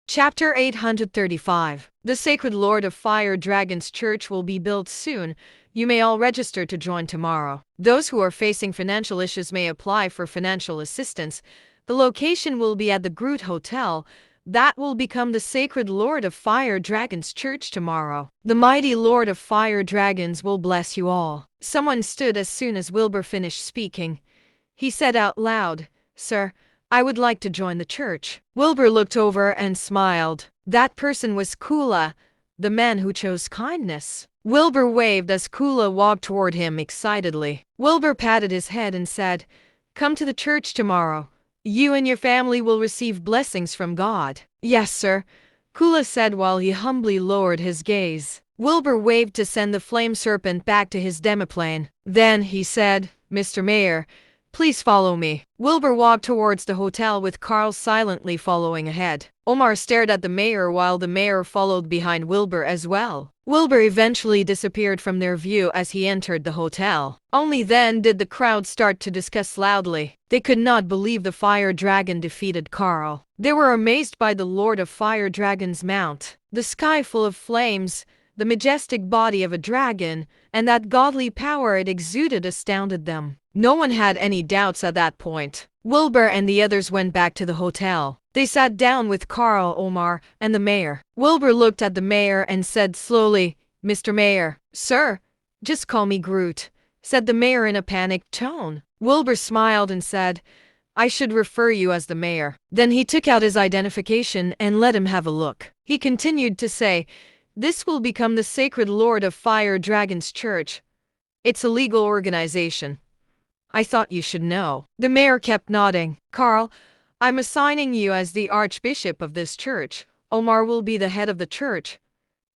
Chapter 835. The Sacred Lord of Fire Dragon's Church will be built soon. You may all register to join tomorrow. Those who are facing financial issues may apply for financial assistance. The location will be at the Groot Hotel. That will become the Sacred Lord of Fire Dragon's Church tomorrow. The mighty Lord of Fire Dragons will bless you all. Someone stood as soon as Wilbur finished speaking. He said out loud, "Sir, I would like to join the church." Wilbur looked over and smiled. That person was Kula, the man who chose kindness. Wilbur waved as Kula walked toward him excitedly. Wilbur patted his head and said, "Come to the church tomorrow. You and your family will receive blessings from God." "Yes, sir," Kula said while he humbly lowered his gaze. Wilbur waved to send the flame serpent back to his demiplane. Then he said, "Mr. Mayor, please follow me." Wilbur walked towards the hotel with Carl silently following ahead. Omar stared at the mayor while the mayor followed behind Wilbur as well. Wilbur eventually disappeared from their view as he entered the hotel. Only then did the crowd start to discuss loudly. They could not believe the fire dragon defeated Carl. They were amazed by the Lord of Fire Dragon's mount, the sky full of flames, the majestic body of a dragon, and that godly power it exuded astounded them. No one had any doubts at that point. Wilbur and the others went back to the hotel. They sat down with Carl, Omar, and the mayor. Wilbur looked at the mayor and said slowly, "Mr. Mayor." "Sir, just call me Groot," said the mayor in a panicked tone. Wilbur smiled and said, "I should refer you as the mayor." Then he took out his identification and let him have a look. He continued to say, "This will become the Sacred Lord of Fire Dragon's Church. It's a legal organization. I thought you should know." The mayor kept nodding. "Carl, I'm assigning you as the archbishop of this church. Omar will be the head of the church.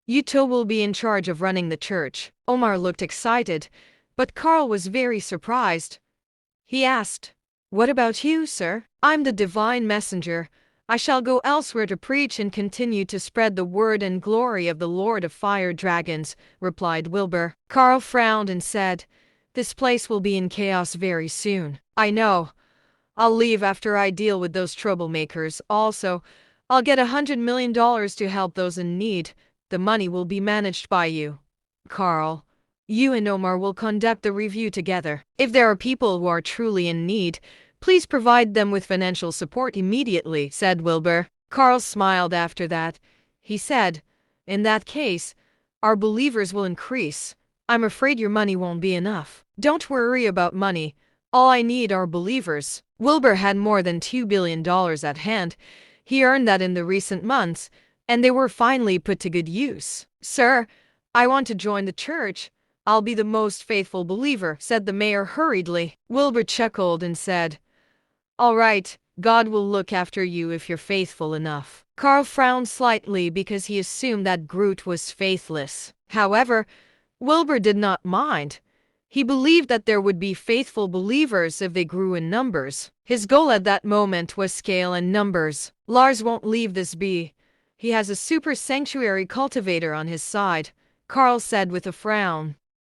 You two will be in charge of running the church." Omar looked excited, but Carl was very surprised. He asked, "What about you, sir?" "I'm the divine messenger. I shall go elsewhere to preach and continue to spread the word and glory of the Lord of Fire Dragons," replied Wilbur. Carl frowned and said, "This place will be in chaos very soon." "I know. I'll leave after I deal with those troublemakers. Also, I'll get $100 million to help those in need. The money will be managed by you. Carl, you and Omar will conduct the review together. If there are people who are truly in need, please provide them with financial support immediately," said Wilbur. Carl smiled after that. He said, "In that case, our believers will increase. I'm afraid your money won't be enough." "Don't worry about money. All I need are believers." Wilbur had more than $2 billion at hand. He earned that in the recent months, and they were finally put to good use. "Sir, I want to join the church. I'll be the most faithful believer," said the mayor hurriedly. Wilbur chuckled and said, "All right, God will look after you if you're faithful enough." Carl frowned slightly because he assumed that Groot was faithless. However, Wilbur did not mind. He believed that there would be faithful believers if they grew in numbers. His goal at that moment was scale and numbers. "Lars won't leave this be. He has a super sanctuary cultivator on his side," Carl said with a frown.